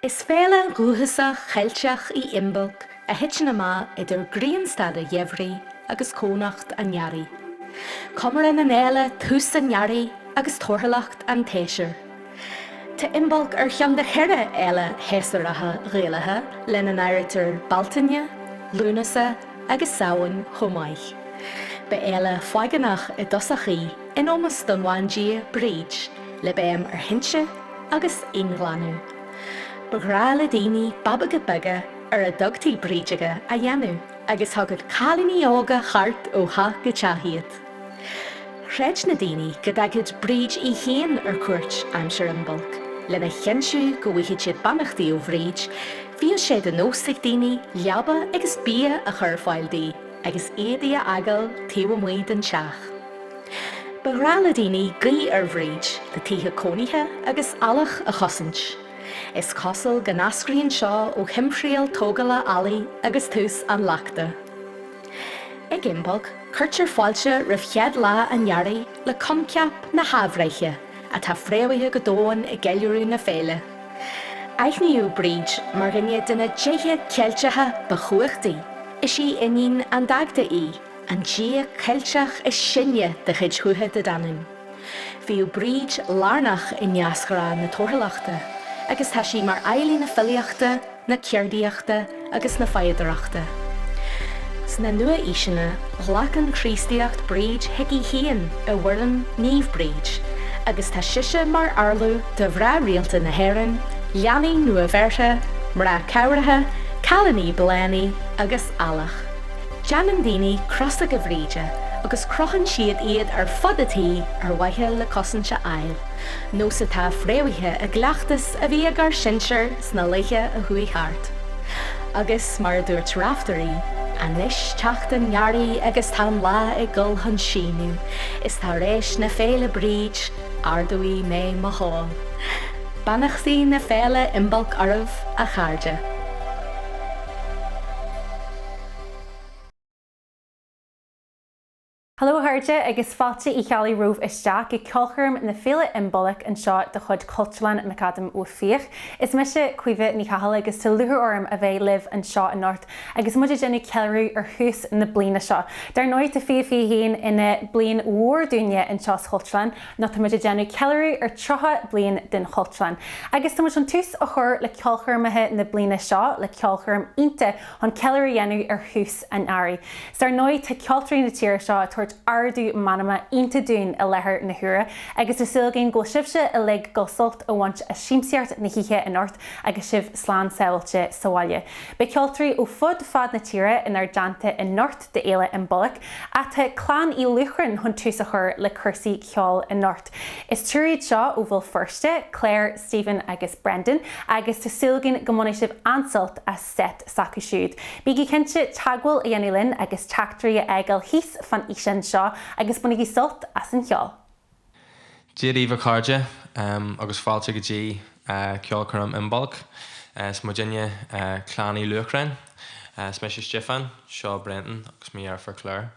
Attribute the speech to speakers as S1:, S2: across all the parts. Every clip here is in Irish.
S1: Is féile rúthasach cheilteach I Imbolc a hitna má idir gríonstada dhéhrí agus cónacht an nearí. Comar in an éile tús an nearí agus torthalacht an téisir. Tá Imbolc chean de cheire éile héasaratha réalathe lena an áiritir baltaine, lúnasa agus saoin chomáich. Ba éile fáigeannach I dosachaí in ómas don bhaindí bríd le béim hinse agus inglanú. Bagrá le daoine babaga baga a dogtaí brídeige a dhéanú agus thugad cálaní óga chart ó ha go teahiad. Chréid na daoine go dagad bríd I chéan cuairt aimsear Imbolc. Lena cheansiú go bhuichid siad bannachtaí ó bhríd, bhíonn siad an nósaigh daoine leaba agus bia a chur fáildaí agus éadaí a agal taobh muid an teach. Bagrá le daoine gaí bhríd le tithe cónaithe agus alach a chosint. Is cosal go nascríonn seo ó chimpríal tógala alaí agus tús an leachta. Ag Imbolc, chuirtear fáilte rih chead lá an nearí le comceap na habhreiche a tá fréamhaithe go dóin I gceiliúradh na féile. Aithníú bríd mar rinne duna déithe ceiltethe ba chuachtaí, is sí inín an dagda I, an dia ceilteach is sinne de chuid chuatha de danin. Bhíú bríd lárnach I neascará na torthalaachta, agus tá sí mar éilí na filiachta, na ceardaíochta agus na faidireachta. Sna nua ísina, ghlachan chrístíocht bríd hicí chéan a bhfuirlan níomh bríd, agus tá siise mar arlú de bhrá rialta na hÉireann, leanaí nua bheirithe, mrá cabhrathe, cálaní belánaí agus alach. Deanan daoine crosta go bhríde, agus crochan siad iad fodatí waithe le cosanta ail. nó sa tá fréamhaithe a gleachtas a bhí agar sinseir sna laithe a thuaí thart. Agus mar dúirt raftarí, anis teachta nearí agus tá lá I gul chun síniú, is tá réis na féile bríd ardúí mé mo háil. Bannachtaí na féile Imbolc ormh a chairde.
S2: Hello Harde agus fáte I chéiliúradh isteach go ceolchoirm na fhéile Imbolc an seo de chud Cultúlan Macadam ó Fíoch. Is me se cuimhe ní chahala agus tá lúcháirm a bheith libh an seo an Nort, agus muidir déanú ceileú thús na bliana seo. Dar nóid a fí héin ina blian mhórdúine an seo Cultúlan, nó tá muidir déanú ceileú trotha blian den Cultúlan. Agus tá muid an tús a chur le ceolchoirmithe na bliana seo le ceolchoirm ionta an ceileú dhéanú thús an airí. Dar nóid tá ceoltóirí na tíre seo ardú manama ionta dún a lethir na huaire, agus is silgén go sibse a le go sult a bhaint a síimseart na hithe in Ort agus sibh slán Ceolchoirm Sáile. Ba ceoltóirí ó fad na tíre in ardanta in Nort de éile Imbolc, a tá clán I luchrann chun tús a chur le cursaí ceol in Nort. Is túiríd seo ó bhfuil firste, Claire, Stephen agus Brendan, agus tá silgén go muna sibh ansalt a set sacasiúd. Bígí cinnte tagháil a dhéanú linn agus teachtarí a eagal híos fan isan seo agus bunig sult as an cheol.
S3: Díríomh cáirde agus fáilte go dtí Ceolchoirm Imbolc, má dinne chlánaí luachrainn, is me sé Stefan, seo Brendan agus mí ar for Claire.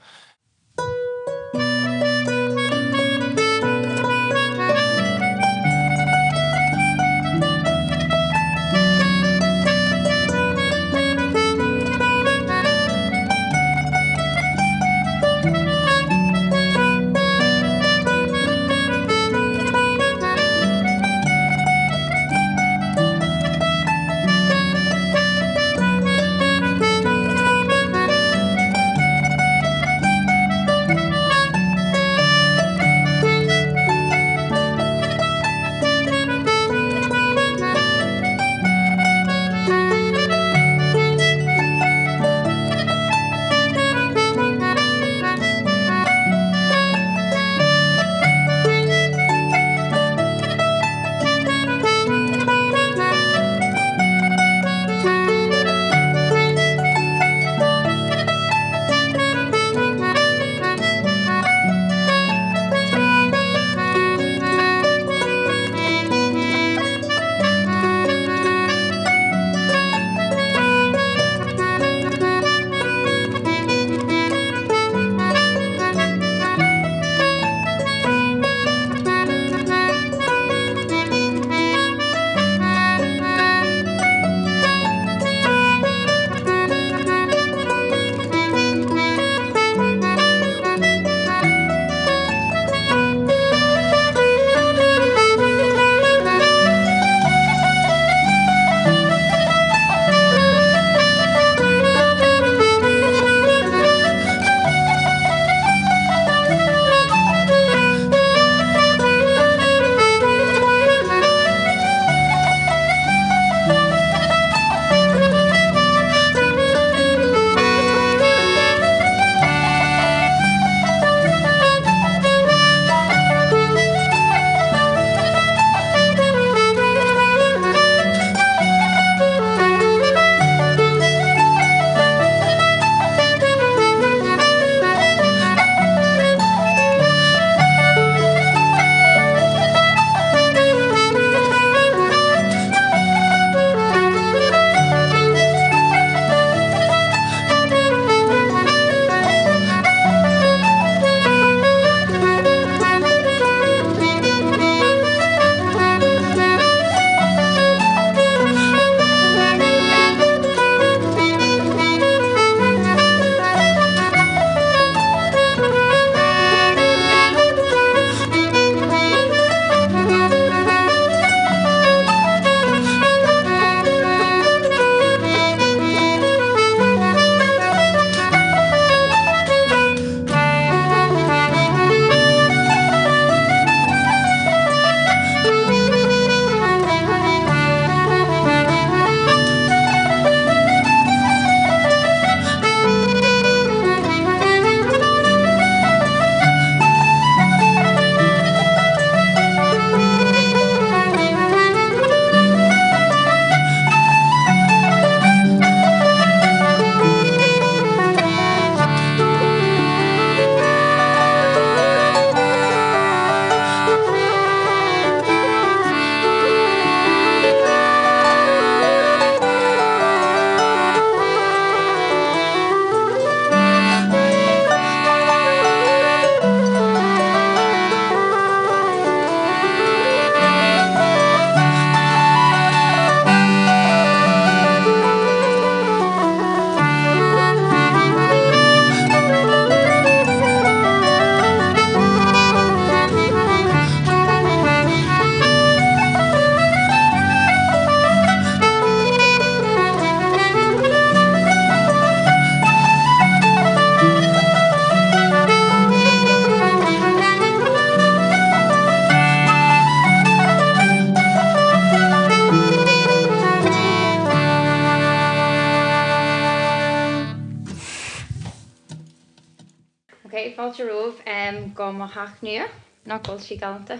S4: go má haachnú ná gáil sí galanta.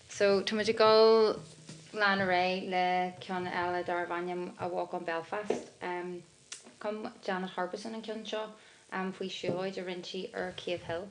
S4: So tá muidir gáil lean ré le ceanna eile dar bhainem a bhá an Belfast. Com Janet Harbison an ceann seo faoi siúid a rintí ar Cave Hill.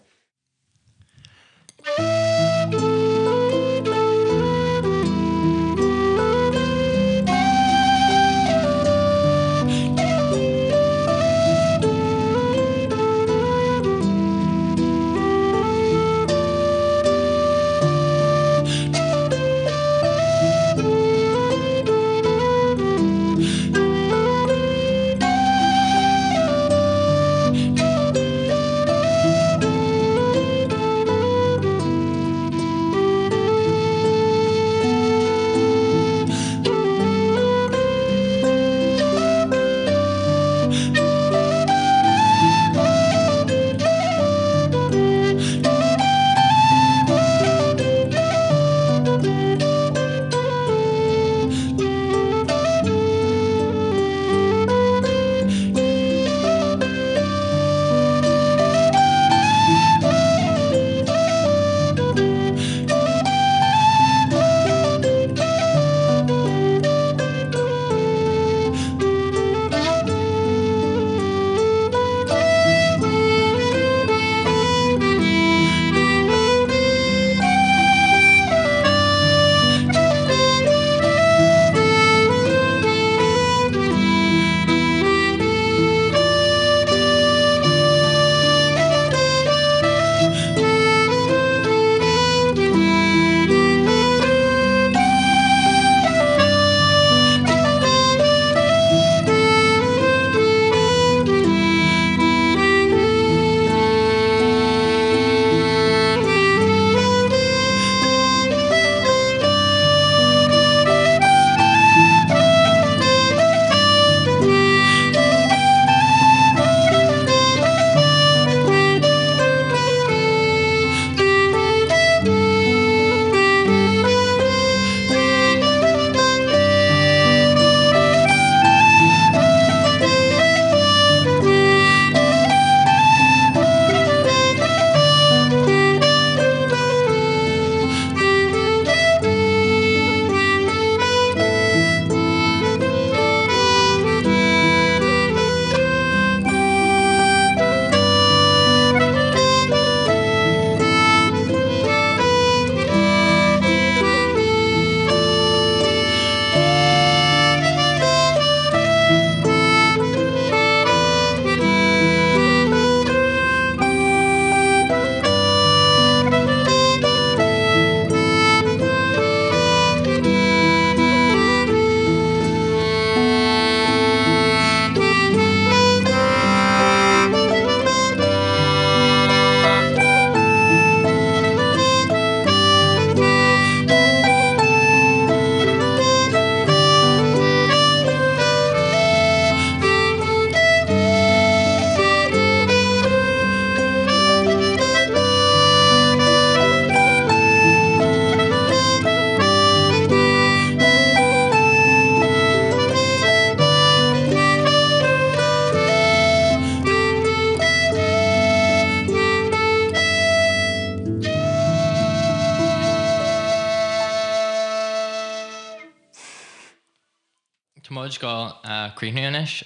S3: Táid go críneanais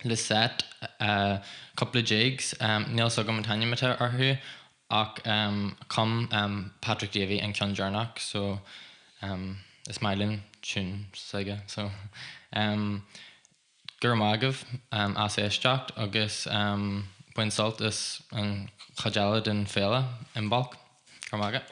S3: le set couple of jigs níl so go an tainimete arthú ach com Patrick Davey an ceann Jarnach so is mailinn tún saige so gur mágah as éisteacht agus buin sult is an chadeala den fhéile Imbolc gur mágah.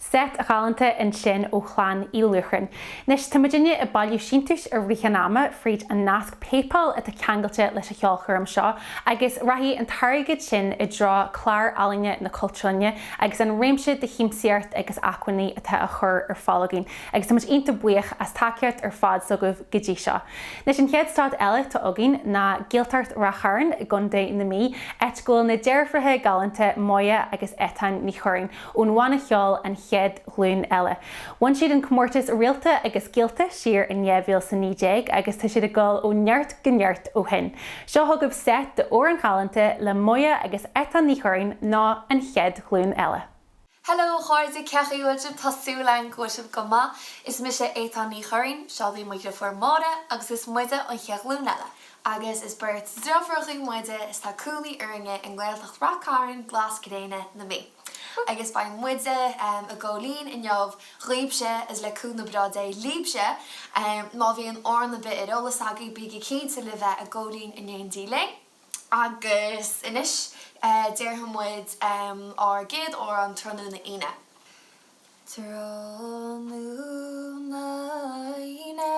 S2: set a galanta in sin ó chláán í luchran. Nis tamidine a bailú síntais a richanama fríd a nasc paypal at a cangalte leis a cheolchoirm seo, agus rahí an targad sin I drá clár alainne na cultúne, agus an réimse de hímsiart agus aquaní atá a chur ar fálaigín, agus tamid inta buich as takeart ar fad so goh godí seo. Nis an cheadstad eile tá agin na gceoltart racharn gundé na mí, etgóil na deirfrithe galanta moya agus etan ní churin, ón bhaina cheol an chead hlún eile. Bhain siad an comórtas rialta agus gialta siar in neamhíl sa 9 agus tá siad a gáil ó neart go neart ó hin. Seo thugah set de óran galanta le moya agus etan ní churin ná an chead hlún eile.
S5: Hello, cháirde chéiliúradh tásúlainn goisib goma, is mi sé étan ní churin, seádaí muide formáda agus is muide an cheadhlún eile. Agus is beirt drafraching muide is tá cúlaí uirne an ghaeltacht racáin glas cadéine na mí. Agus by muide a ggólín in neamh ghríbse is le cúna bradé líbse, má bhí an orn na bit idolas agaí bíigi céad sa live a ggólín in éon díle. Agus inis dearhamid ar géad ó an trónú na ine. Trónú na ine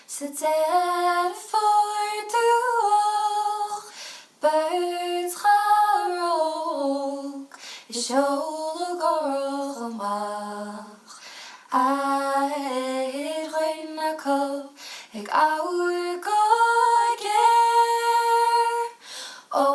S5: sa dead fordúach birds charog is Ceolchoirm amach aid roinna cob ag áur goigéir ó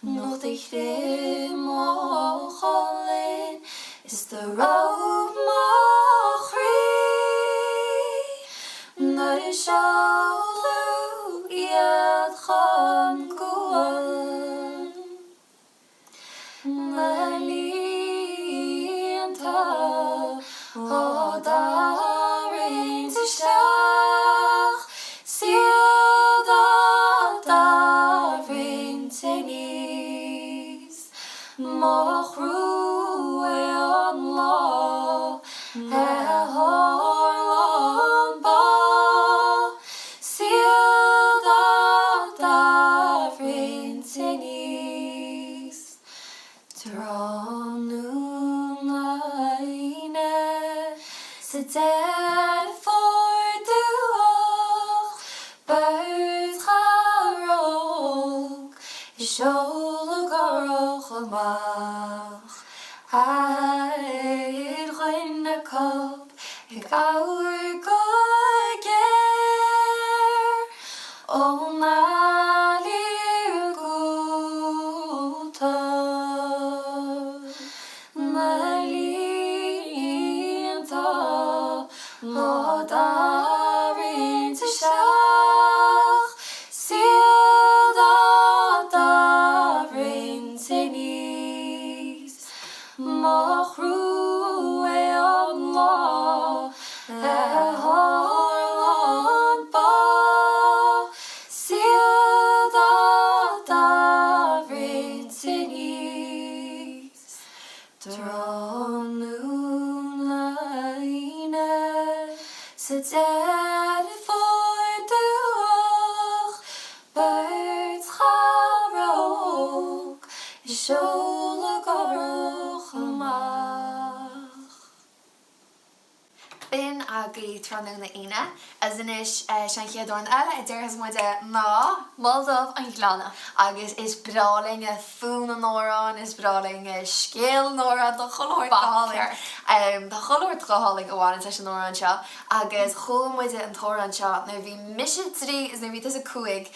S5: Nog dich dim ocholin is the road machri not a shoulder yet kham goan Malienta odarin to stach dead fordúach birds charog is Ceolchoirm amach aid roinna cob ag áur goigéir ó agaí trónú na ine, as inis sean chéadúin eile I dtíorthas muide ná muldamh an glána. Agus is bráling a fún an órán, is bráling a scéal an órán, do choláir goáling. Tá choláir goáling óháin sa an órán seo, agus chola muide an tórán seo, nó bhí mise trí is nó bhí is a cuaig,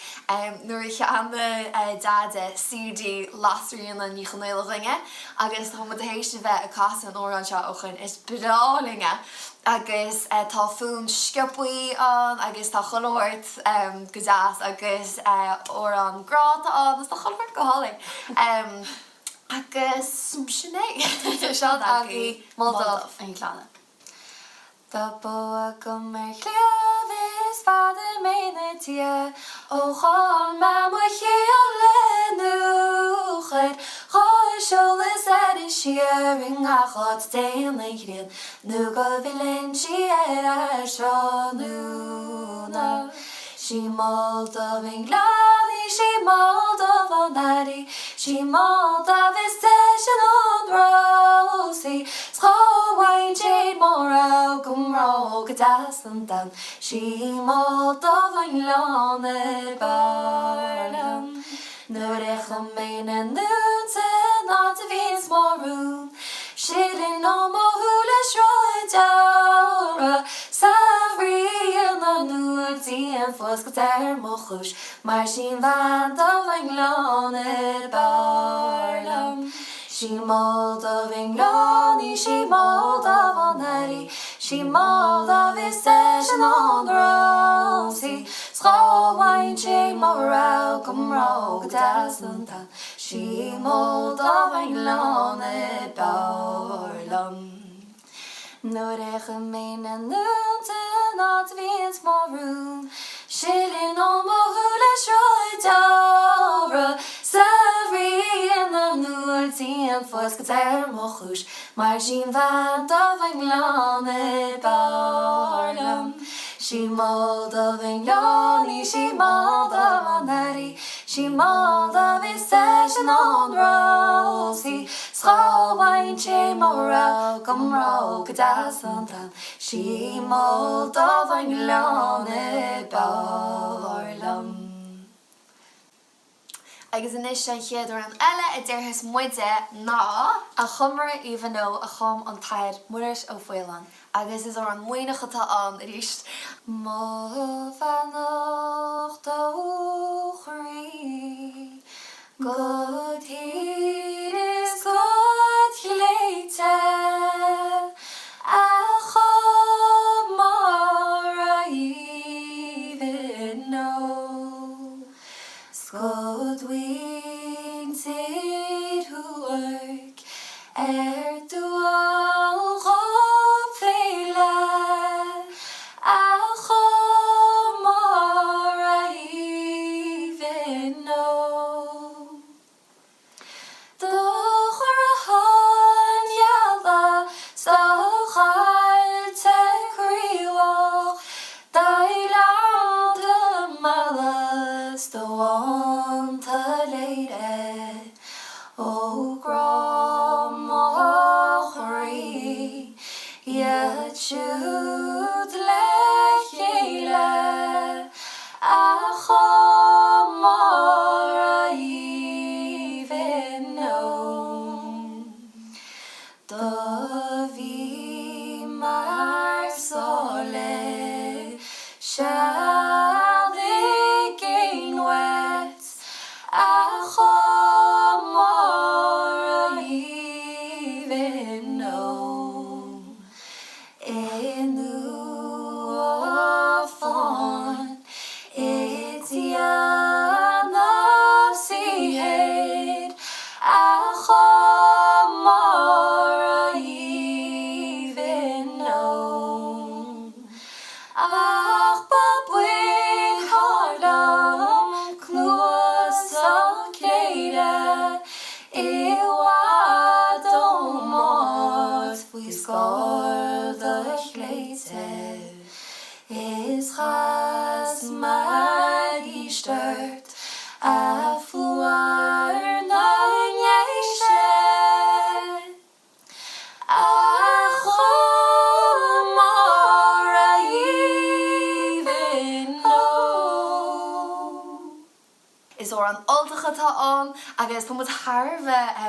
S5: nuair ich an dade CD lasríon an níchanéilhinge, agus tá muid hééis bheith a casa an órán seo óchan is brálinge. Agus tá fún scipuí an, agus tá choláirt godáas, agus órán gráta an, agus tá choláirt goáling. Agus sinné seo agaí muldamh an glána. Tá bua go mar cléamh is fada ména tia, ó cháin me mu chéal le lúcháir, Choisiúlas traidisiúnta a chod déan le chríon, nó go bhfuilinn siar seo núna. Sí muldamh an glánaí, sí muldamh an airí, sí muldamh is deis an rósaí, Scóhain sé mórá gomrá go deas an dan, sí muldamh an glána barlam. Nuair a ména núnta ná a bhís mórún, Sílinn ó móthúla sráidara, sa bhríon an nuairtí an fós go deir mo chúis, mar sin bhaintamh an glána barlam. Sí muldamh an glánaí, sí muldamh an airí, sí muldamh is deis an rósaí, Scóhain sé mórá gomrá go deas an dan, sí muldamh an glána barlam. Nuair a ména núnta ná a bhís mórún, Sílinn ó móthúla sráidara, sa bhríon an nuairtí an fós go deir mo chúis, mar sin bhaintamh an glána barlam. Sí muldamh an glánaí, sí muldamh an airí, sí muldamh is deis an rósaí, Scóhain sé mórá gomrá go deas an dan, sí muldamh an glána barlam. Agus inis an chéadúir an eile I dtíorthas muide ná a chumra even nó a chum an tair muiris ó Fhéilan. Agus is ar an muoineach atá an ríist. Má bheannacht ó chrí, go tír is go léite, a chum mar a even nó. Scodwyn sydd hwyg dwal chob fhéile, a chomor a even nó. Doch a hon iala so chael te criwol, dailand y malas do want a leire, o grom o chri, yet should le chéile, a chomor a even know. Do vi mar sole shall they gain wet, a chomor a even know. Enu of fun, it's yan of sea head, a chomor a even know. Ach babwyn harlam cnws o ceire, iwad o mort fwy sgor dy chleite, is chas mag I stört a flúr na'n eisiau. A chomor a is or an oltacha tá an agus tá mu Harbh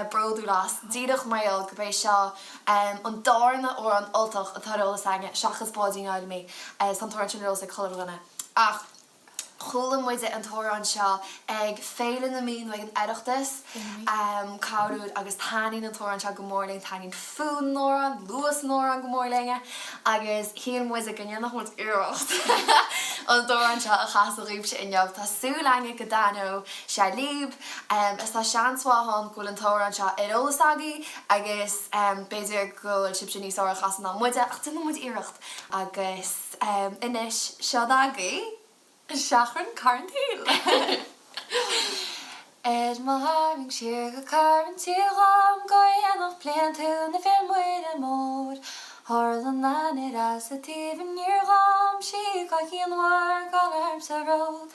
S5: broadú las díadach mail go bééis seo an dána ó an oltach atáolalas aine seachas bádí áil mé san toirtin rosa cholanna ach chola muide an tóran seo ag féile na mín le an eireachtas cáúd agus taín an tóran seo gomórling taín fún nóran luas nóran gomórlinge agus híon muide gan nach mu iirecht an tóran seo a chas a ríomse inneamh tá súlange go danó se líb is tá seansháhan ghfuil an tóran seo iolalas agaí agus béidir goil sib sin níos á chasan ná muide ach du muid iirecht agus inis seo agaí Shachran Carntil. Ed maharing shirga Carntil going of plant to the film with a mode. Harlan than it as a even near home, she got in work on arms a road.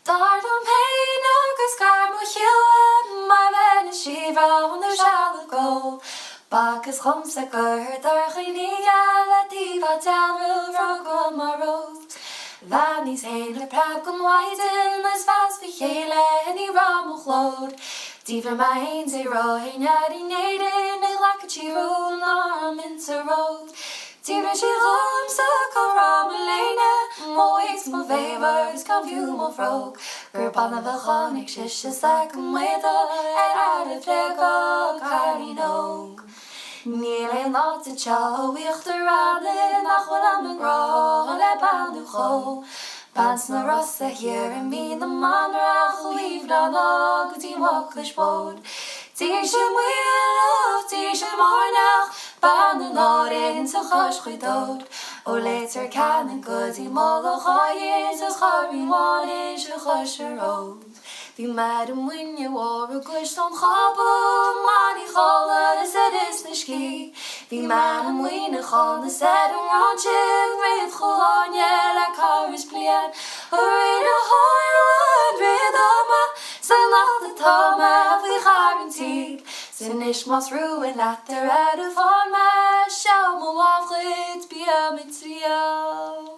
S5: Dart on pain, August Carmo Hill, my man is Shiva on the shallow go. Bacchus comes a girl, Dargini, la diva down road, rock on my road. Vanny's hele praat kon wijden, as vast voor hele en die rammel gloed. Die van mij heen zei roeien, ja die neden, ik lak het je roen, arm in ze rood. Die was je roem, zo kan rammelene, mooi iets mijn favors, kan view mijn vroeg. Gerpannen we gewoon, ik zusje zaken weten, en uit de vlek ook, haar niet ook. Nearly not to chow, we'll the run, nach when I'm a grow, let bound to go. Pants na rossa here and me, the man rach, we've done all, good team walk the boat. Teach him wheel, teach him more now, band and not in so hush we dood. Oh, later can and good team all the high is as hurry one is a hush road. Die meiden when je waren kus dan grappen, maar die gallen is het is de ski. Die meiden when je gaan de zet een randje met gewoon je lekker is plein. Hurry the Hollywood rhythm, ze lacht het home, we guaranteed. Ze niks mas ruin, laat de redden van mij, show me afrit, bij met jou.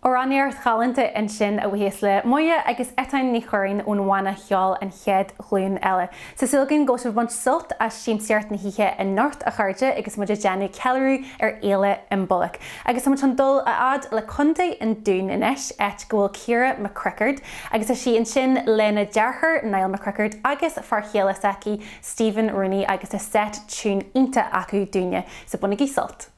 S2: Orainn chalanta in sin a bhhéas le muide agus etain ní choirín ón bhaine cheol an chead glún eile. Sa sulgan go sibh bhaint sult a siamsaart na hithe in North a chuirde agus muide déanú ceiiliúradh éile Imbolc. Agus tá an dul a ad le contae in dún inis et go bhfuil Ciara McCrickard agus a si in sin lena dearthar Niall McCrickard agus far chéile saci Stephen Rooney agus a set tún ionta acu dúine sa bunigí sult.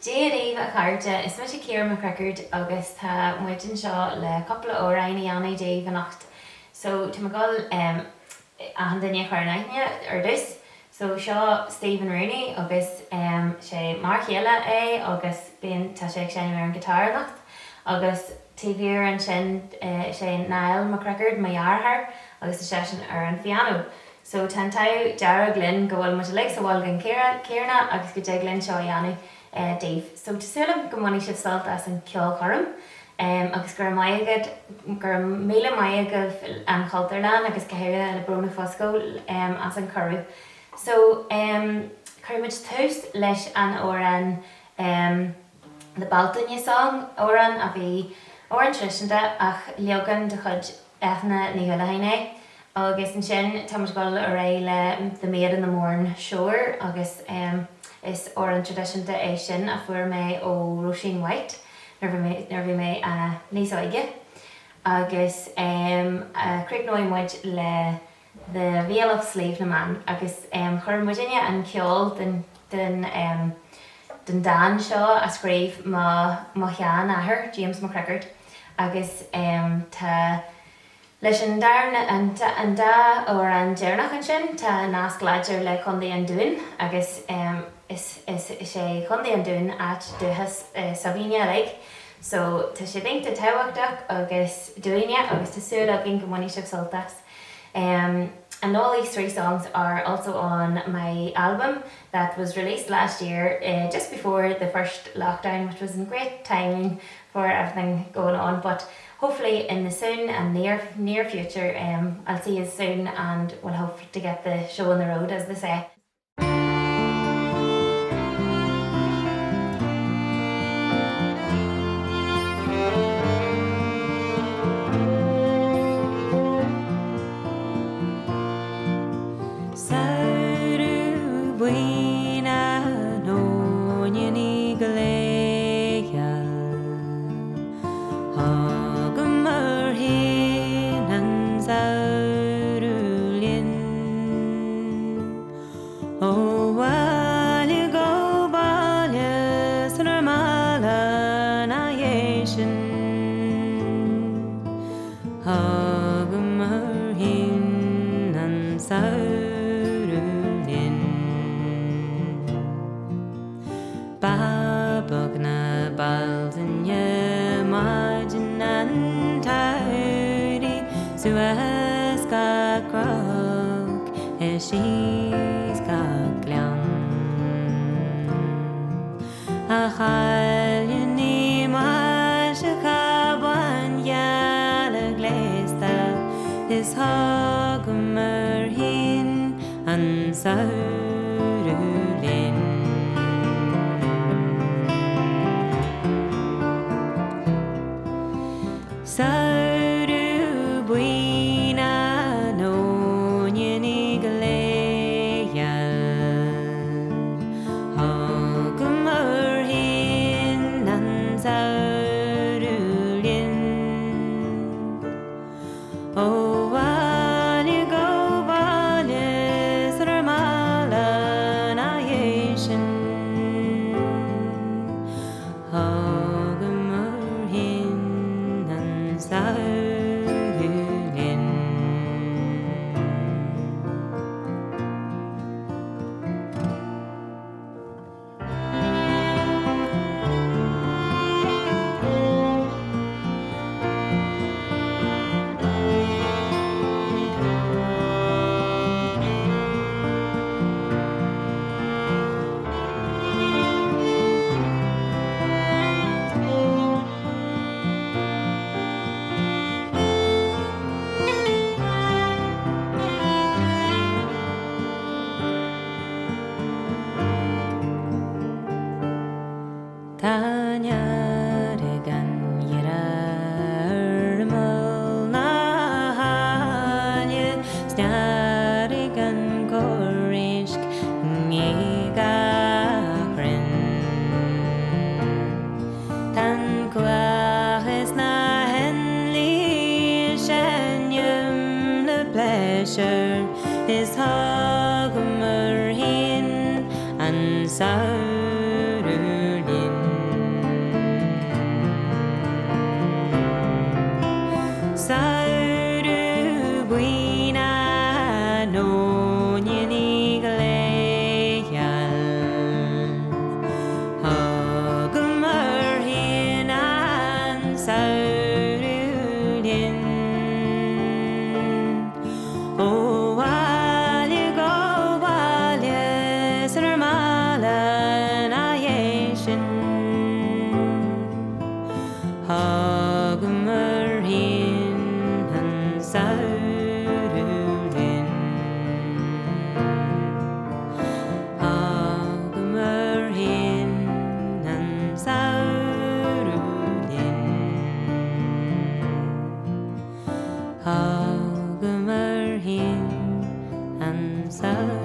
S6: Déiríomh a chairde is muid Ceolchoirm McCrickard agus tá muidin seo le coppla orainn í anna déobh anocht. So tá gáil an duine chuirnaithne ar dus. So seo Stephen Rooney agus sé mar chéile é agus bíon tá sé sé mar an gitar anocht. Agus tíhíar an sin sé Niall McCrickard mahearthar agus tá sé ar an piano. So tá tau dearg linn go bhfuil mu le sa bháil gan Ciarna agus go dé glynn seo dhéanú. Dave. So tesúlam go mhainigh sibh sult as an Ceolchoirm agus gur maigad gur méle maigad an Chultarlan agus gohéire le brona fosco as an chur. So chuirmuid tús leis an orainn the Baltaine song orainn a bhí orainn triisiúnta ach leogan de chud ethna ní ghuilehaine agus an sin tá muid gáil a ré le the Maid in the Morn Shore agus is orainn tradiisiúnta é sin a fuair mé ó Roisin White nar bhí mé níos aige agus críichnóid muid le the Veil of Slave na Man agus chuir muidine an ceol den Dan seo a scríomh má cheann athair James McCrickard agus tá leis an darna an da ó an dearnach an sin tá nás gláidir le chundaí an dún agus is sé chundaí an dún at duchas Savíine like. So tá sé dinta táhachtach agus dúine agus tásúla gin go mhainigh sibh soltas. And all these 3 songs are also on my album that was released last year, just before the first lockdown, which was in great timing for everything going on. But hopefully in the soon and near future, I'll see you soon and we'll hope to get the show on the road, as they say.
S7: baldinne margin and tidy suas ga grog she's ga glan a halni ma shakaban yala glesta is hagmer hin and saurulin sauru buina no nyeni galeya hagmer hin and saurulin oh wali go wali sramala na yeshin hagmer hin and saurulin Tanyarigan yirarmal nahanye snarigan korishk nigakrin tan kwahes na henli shenyum the pleasure is hagmer hin and saurulin sauru buina no nyeni galeya hagmer hin and saurulin oh wali go wali sramala na yeshin hagmer hin and saurulin hagmer hin and saurulin hagmer hin and saurulin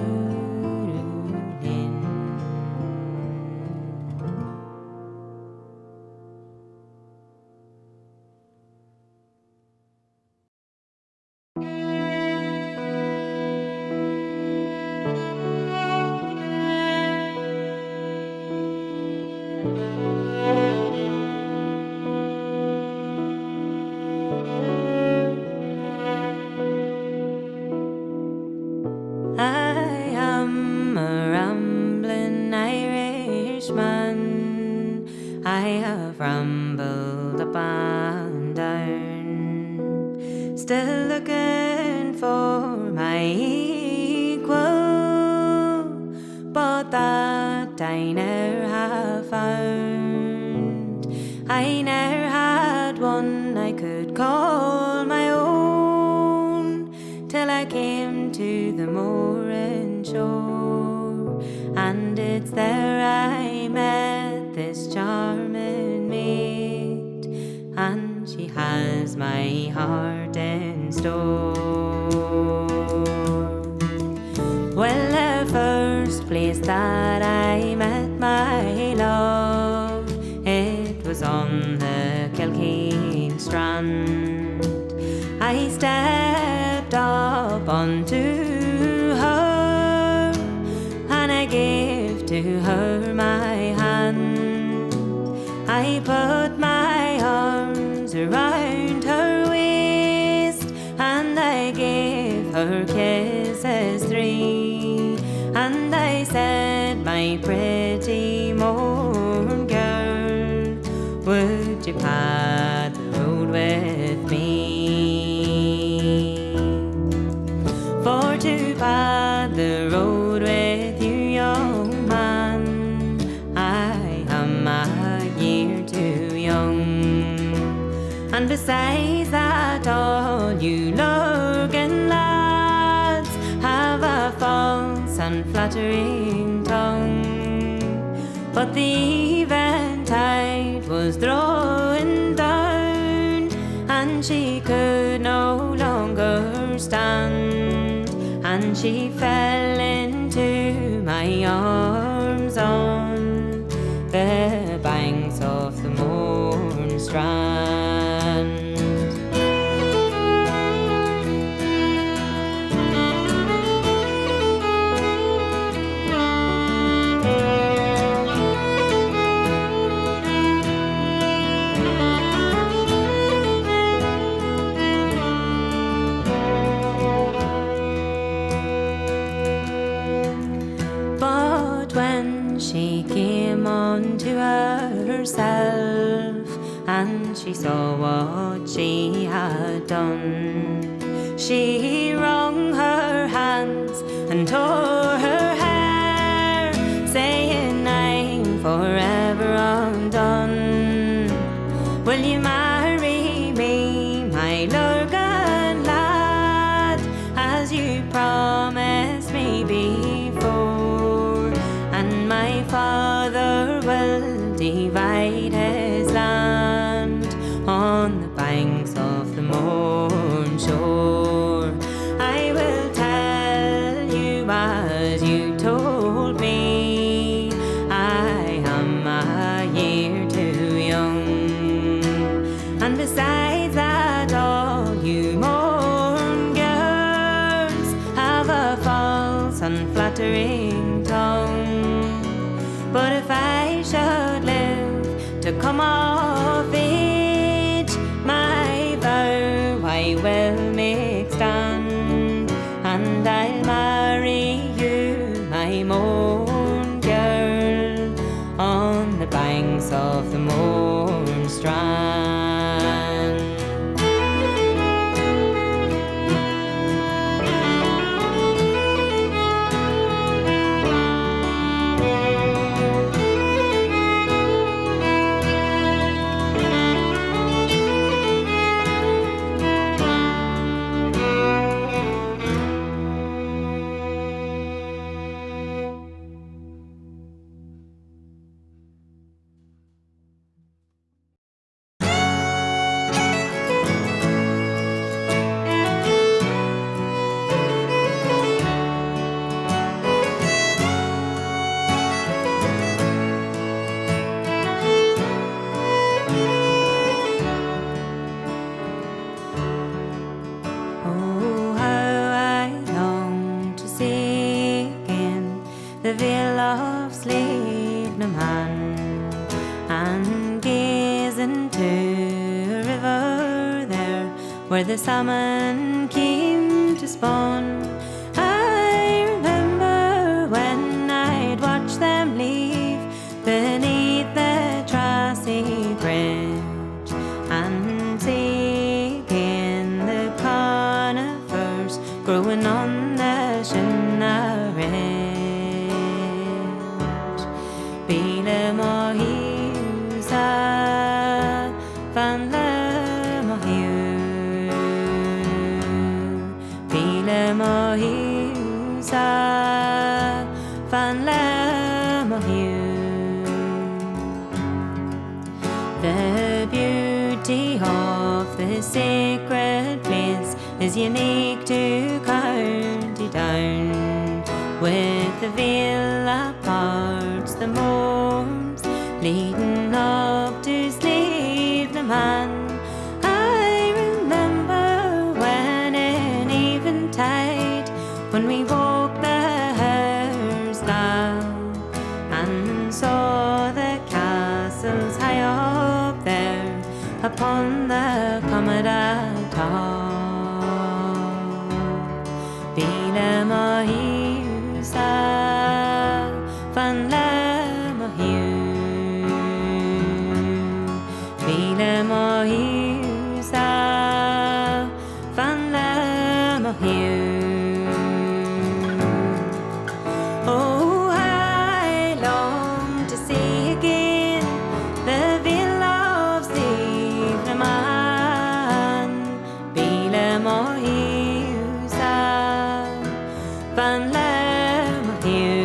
S7: I am a rambling Irishman. I have rambled up and down, still looking for my equal, but that I never have found. I never had one I could call my own, till I came to the mooring shore, and it's there I met this charming maid, and she has my heart in store. Well, the first place that I met my love, it was on the Ceolchoirm strand. I stepped up onto her, and I gave to her my hand. I put my arms around her waist, and I gave her kisses 3, and I said, my pretty morn girl, would you pad the road with me? For to pad the road with you, young man, I am a year too young. And besides that, all you lurgan lads have a false and flattering tongue. But the eventide was throwing down, and she could no longer stand, and she fell into my arms on the banks of the Mourne Strand. She came unto herself, and she saw what she had done. She wrung her hands and tore her hair, saying, I'm forever undone. Will you marry me, my lurgan lad, as you promised me before? And my father will divide his land on the banks of the Mourne shore. I will tell you as you told me, I am a year too young. And besides that, all you Mourne girls have a false and flattering tongue. But if I should live to come of age, my vow I will make stand, and I'll marry you, my Mourne girl, on the banks of the Mourne Strand. The vale of Slievenamhan, and gaze into a river there where the salmon came to spawn. I remember when I'd watch them leave beneath the Tracy Bridge, and see again the conifers growing on the Shinna Ridge. Bíle mohiúsa fan le mohiú. Bíle mohiúsa fan le mohiú. The beauty of the sacred place is unique to County Down, with the villa parts, the moors leading up to Slievenamhan. I remember when in eventide, when we walked the hares down and saw the castles high up there upon the Commodore top. Bíle mohiúsa fan le mohiú. Bíle má hiúsa fan le má hiú. Oh, I long to see again the veil of sleep na man. Bíle má hiúsa fan le má hiú.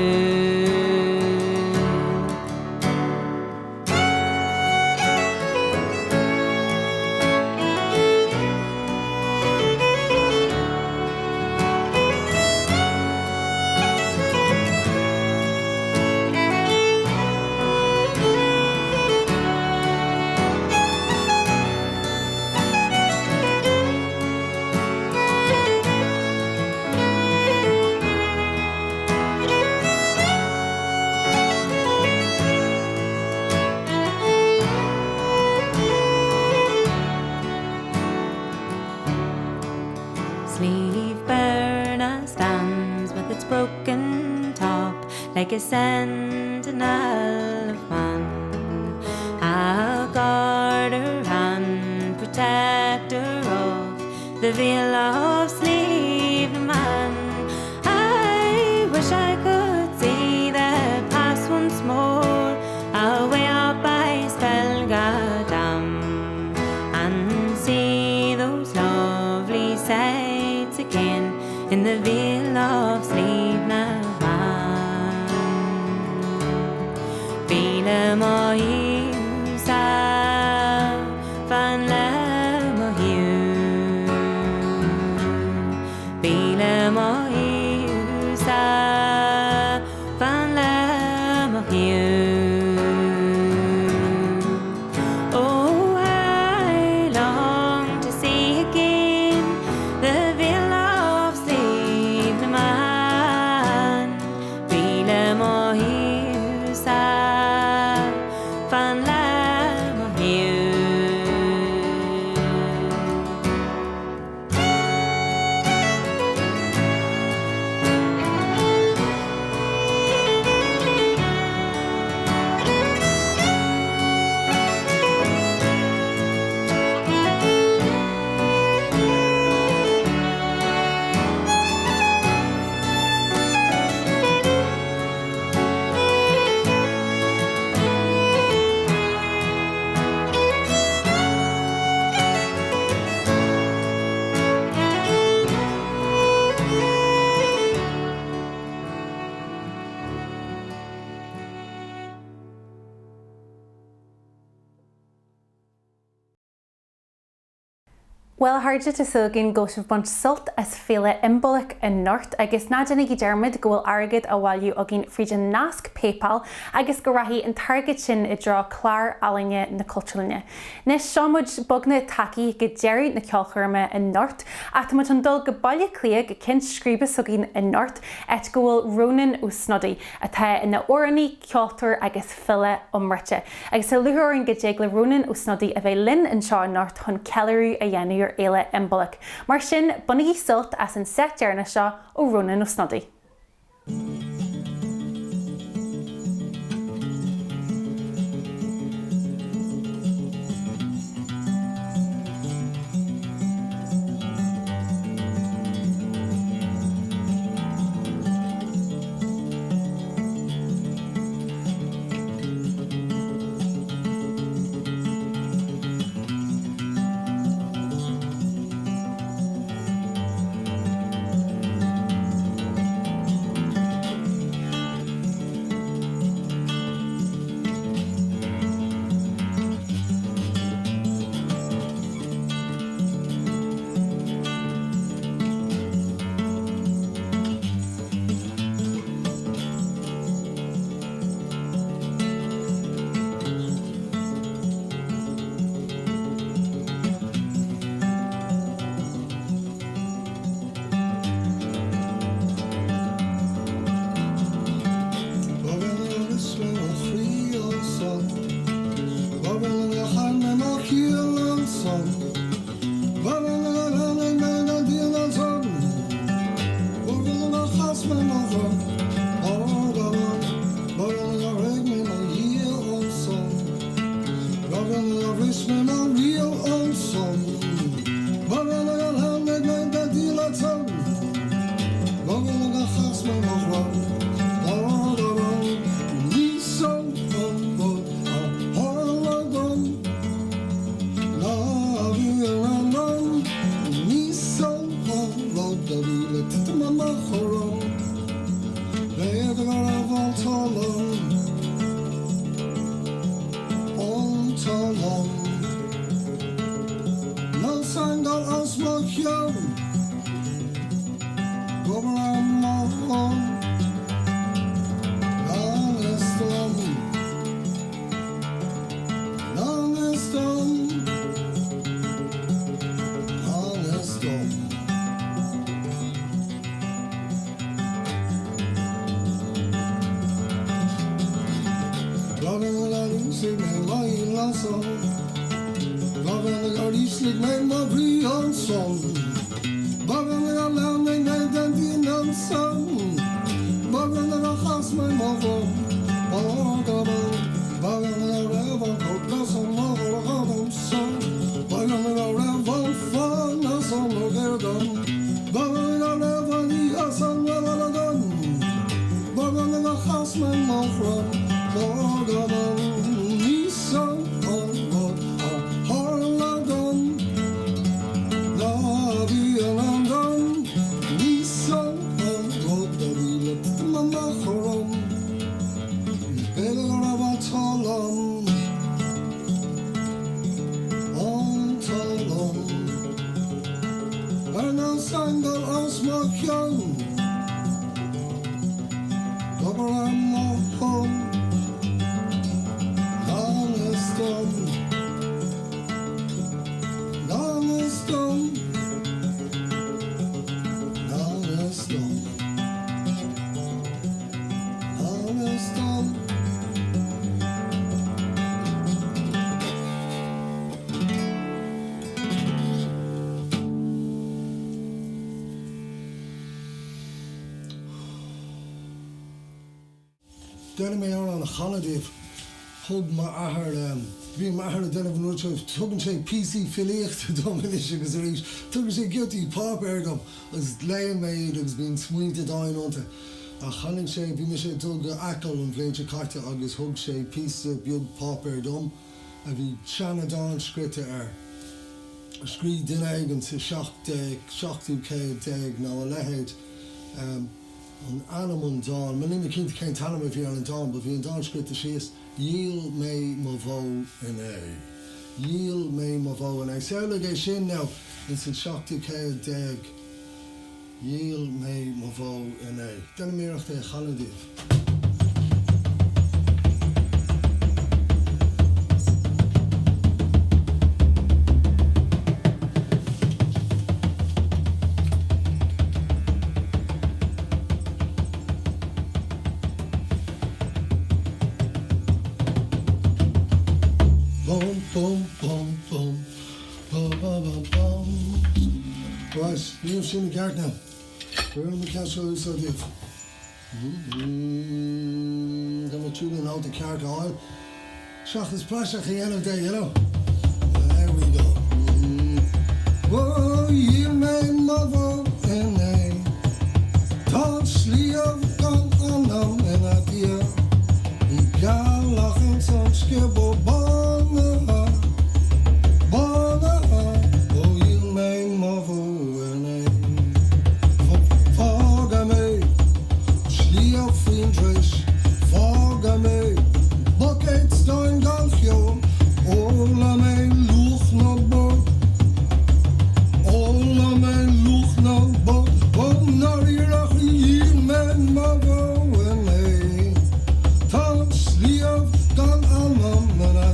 S7: Sleeve Berna stands with its broken top like a sentinel of man. I'll guard her and protect her of the veil of sleeve man. I wish I could see the past once more, away up by Spelgadam, and see those lovely sights again in the veil of sleep now. Bíle má hiúsa fan le má hiú. Bíle má hiúsa fan le má hiú. Oh, I long to see again the veil of sleep na man. Bíle má hiúsa fan le má hiú.
S2: Well, háide is sóginn go sibh bant sult as fhéile Imbolc in Nort agus ná dénig í dearmid go bhfuil agad a bhhailú a gin frídin nasc PayPal agus go rathí an target sin I drá chlár alainne na cultúrne. Nes seomid bogna taí go déirí na ceolchoirme in Nort a tá an dul go bailile clia go cin scríbe sóginn in Nort et go bhfuil rónan ó snodaí atá ina orainní ceoltóir agus fille umrite. Agus sa luthúirín go déag le rónan ó snodaí a bheith linn in seo Nort chun ceileadh a dhéanú éile Imbolc. Mar sin bunaí sult as an set dearna seo ó rónan ó snodaí.
S8: Dyna mé ar an a chaladíh thug mar ahar bhí mar ahar a denna bhnúirteh tugann sé PC filéocht dominis agus rís tugann sé guilty pop airgam agus léon méid agus bíon smuointe dáinúnta a chaning sé bhí me sé tug acal an bléide caite agus thug sé PC beag pop air dom a bhí seanna dáin scrite ar scrí duine aigen sa 7 ná a lehéid an anamon dáin, man nína cinnta cén tanam a bhí an dáin, ba bhí an dáin scrite síos díal mé mo bhó in é. Díal mé mo bhó in é. Saola é sin now in sa 7 díal mé mo bhó in é. Dyna míreacht é chaladíh. Right, you've seen the cart now. We're on the castle, so deep. Then we're tuning out the cart oil. Shach is splash at the end of the day, you know. There we go. Whoa, you may mother and I don't sleep on and I dear. You can't laugh in some skibble bonner. Oh, you may mother. Slíomh gan anam na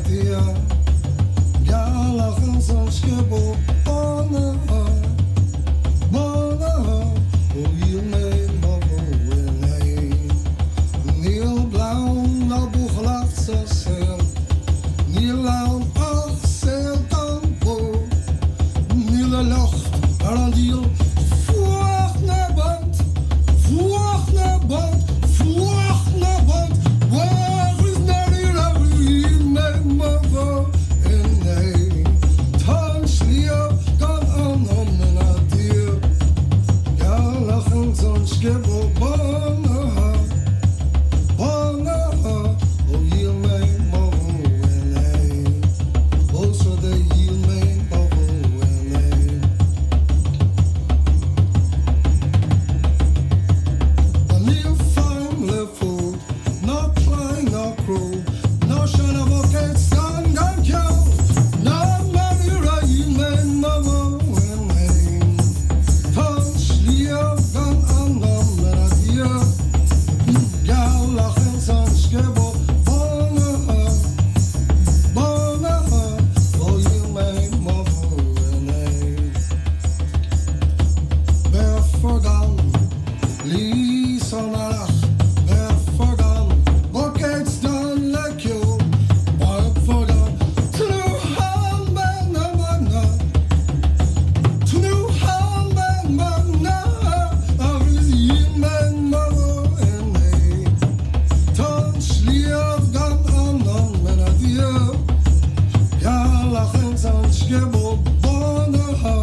S8: skibble, bonaha,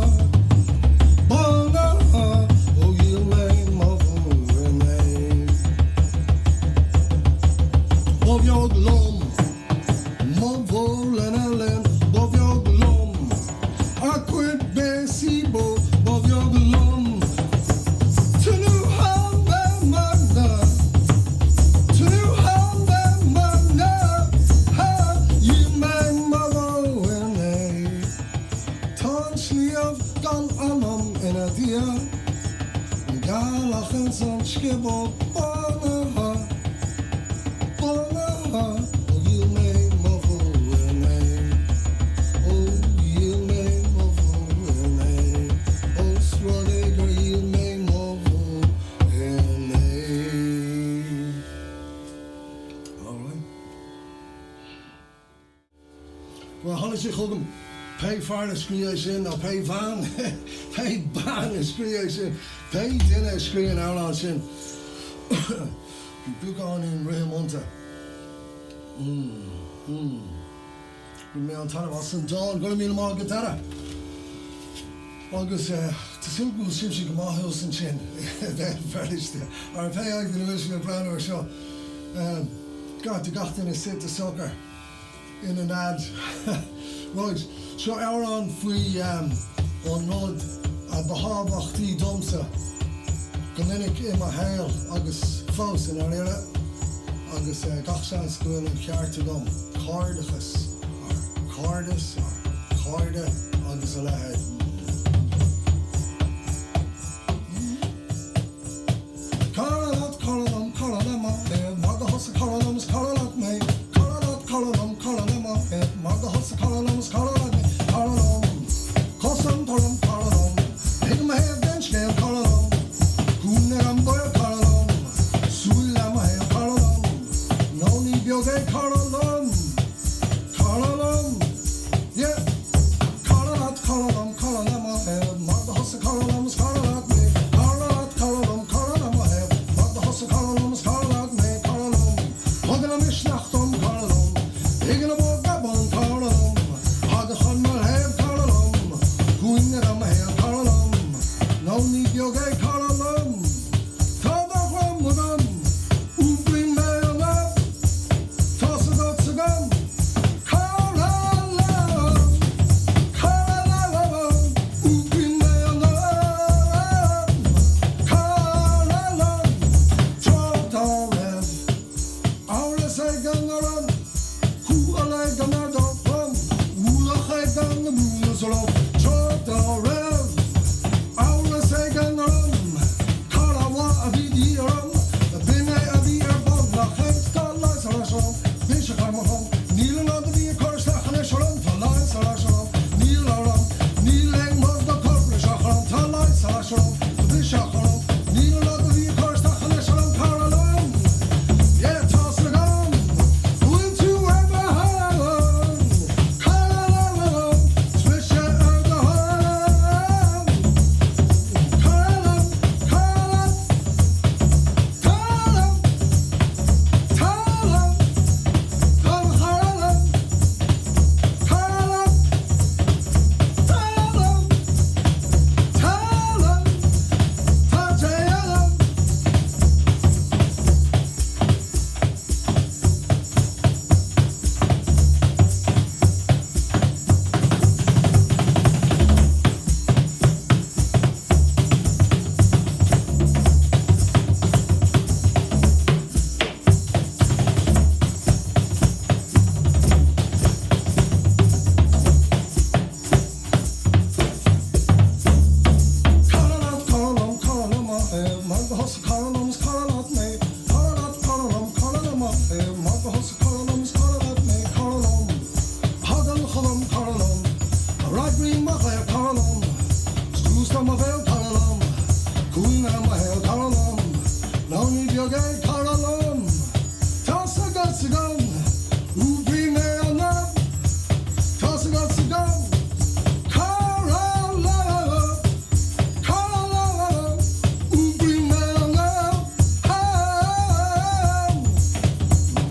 S8: bonaha, oh, you may mother renee. Bob your glum, mobile and a lamb, bob your glum. I quit Bessibo, bob your glum. To new home and magna, to new home and magna, ha, you may mother renee. Tansli of gun anam in a dear, galach and some skibble, bonaha. Oh, you may mother renee. Oh, you may mother renee. Oh, Swadiger, you may mother renee. All right. Well, honey, she called him pay farness creation or pay van, pay ban is creation, pay dinner screen out on sin. You book on in Raymond. You may on time of St. John, go to me more guitar. Agus to still go see come on house and chin. Very still. Or pay out the University of Brown or so. Got to got in a set to soccer in an ad. Right. So our on free on nod at the Harbachti Domsa. Glennick in my hair, Agus Faust in our area. Agus gachsan school and charter dom Cardachus or Cardus or Carda agus a lahead. Caralat Caralam Caralema Magahos Caralams Caralat me Caralat Caralam Caralema Magahos Caralams Caralat me Caralam Cosam Toram Caralam Him have bench name Caralam Guneram Boy Caralam Sulam Hay Caralam No need Bioge Caralam Caralam Yeah Caralat Caralam Caralema Magahos Caralams Caralat me Caralat Caralam Caralema Magahos Caralams Caralat me Caralam Magana Mishnachtom Caralam Igna Bogabon Caralam Hagachan Malhev Caralam Guineram Hay Caralam No need Bioge Caralam Tadacham Mudam Ubring Mayonab Tossagot Sagam Caralam Caralam Ubring Mayonab Caralam Trotarev Aurasay Gangaran Hualay Ganadopam Ulachay Gangamulazolov Trotarev Aurasay Gangaran Karawa Avidiram Bine Avir Boglachay Stalai Sarashon Bishakamahom Nilan Adavi Korstachane Shalom Talai Sarashon Nilaram Nilang Magda Korbre Shachram Talai Sarashon Bishachram Nilan Adavi Korstachane Shalom Karalam Yeah, toss it on into Abraham Karalam Swish it out the hand Karalam Karalam Karalam Karalam Karalam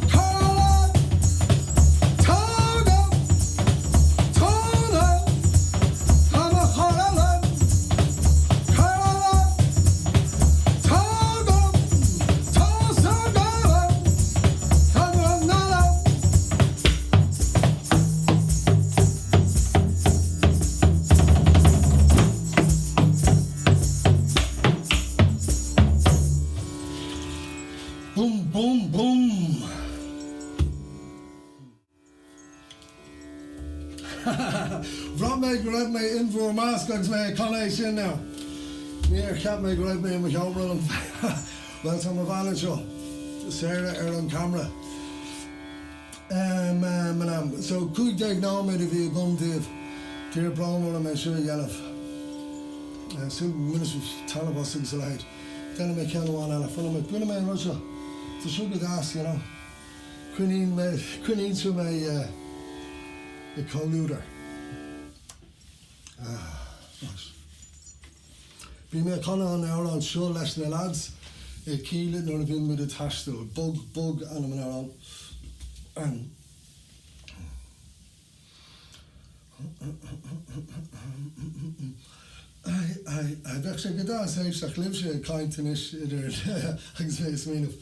S8: Karalam Karalam Karalam Bhrá mé go raibh mé inmhór másc agus mé conéis sin ná. Níor ceap mé go raibh mé mo cheamran well tá mar bhaile seo. Sarah an camera. So cúig déag náid a bhí gomdaobh tíor brámhar mé siú dhéanamh. Sú munas talabhas agus a leid. Déna mé ceanháin eile funa mé buna mé an Russia. Tá siú go gas, you know. Cuinín sú mé I chéiliúradh. Bhí mé chuna an Eirán seo leis na lads I cíle nuair a bhíon muid a taistil, bug anam an Eirán. I bheith sé go dá éisteach libh sé caiintenis idir agus bheith smíanamh.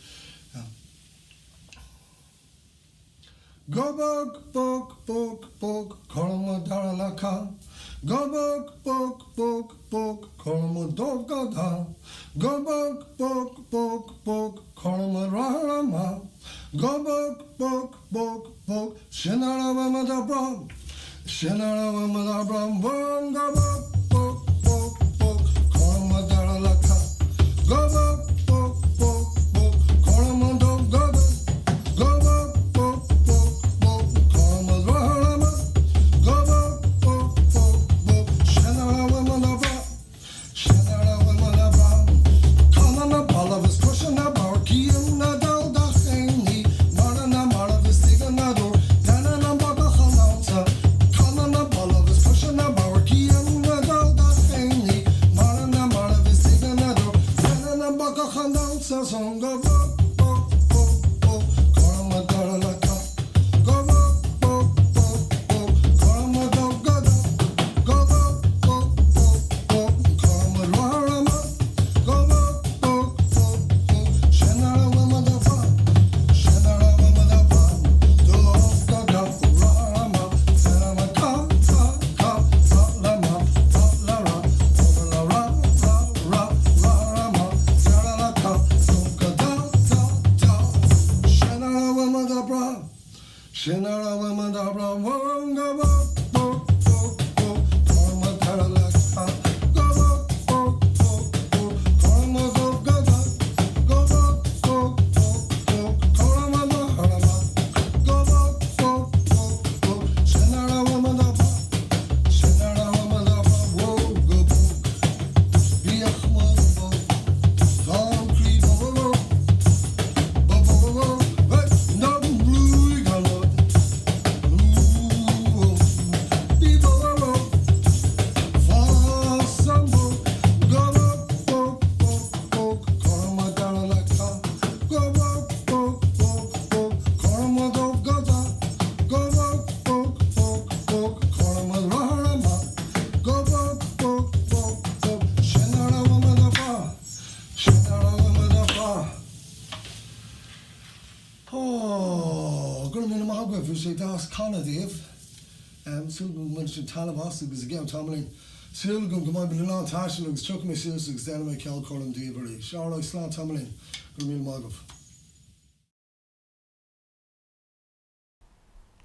S8: Go bug, corma dara la ca. Go bug, corma dov gada. Go bug, corma rarama. Go bug, shinara wamada bram. Shinara wamada bram, go bug, corma dara la ca. Go bug, corma dov gada. Talabhas agus again Tomlin Sil go mai bin an taisiil agus tuach mé sil agus déna mé Ceolchoirm Imbolc. Seán slán Tomlin go míl mágah.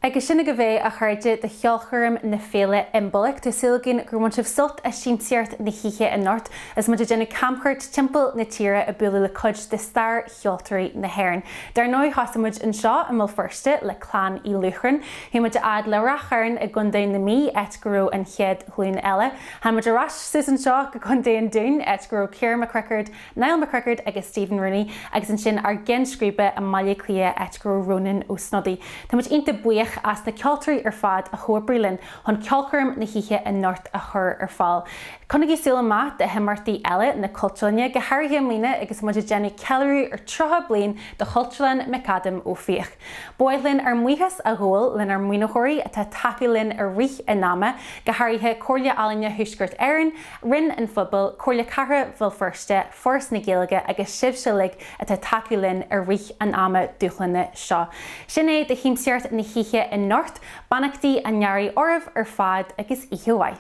S2: Agus sinna go bheith a chuirde de Ceolchoirm na fhéile Imbolc tá silginn gur muinteamh sult a síimtíart na híthe in Nort as muid déna camchuirt timpeall na tíre a bualadh le cuid de stair chheoltóirí na hÉireann. Dar nói hasamid an seo an mil firste le chlán í Luachran, hí muid ad le rachárn a gundain na mí et gurú an chéad hlún eile. Ha muid ras Susan seo go gundain dún et gurú Ciara McCrackard, Niall McCrackard agus Stephen Rooney agus an sin ar gin scríbe a maiile clia et gurú Ronan ó Snoddy. Tá muid inta buíoch as na ceoltóirí ar fad a chuabrúlinn chun Ceolchoirm na híthe in Nort a chur ar fáil. Chunigí síla maith de himartaí eile na cultúine go háirithe líne agus muid déanú ceileú ar trotha bliain de cultúlan macadam ó fíoch. Buaidlinn ar muochas a ghóil linn ar muoinethirí atá takeílinn ar rith in náma go háirithe comhairle ealainne thuaisceart éireann, rinn an phobail, comhairle cathair bhil firste, fóras na Gaeilge agus sibhsealaigh atá takeílinn ar rith an ama dúchlanna seo. Sin é de híimseart na híthe in Nort, banachtaí a nearí ormh ar fad agus ichehhaid.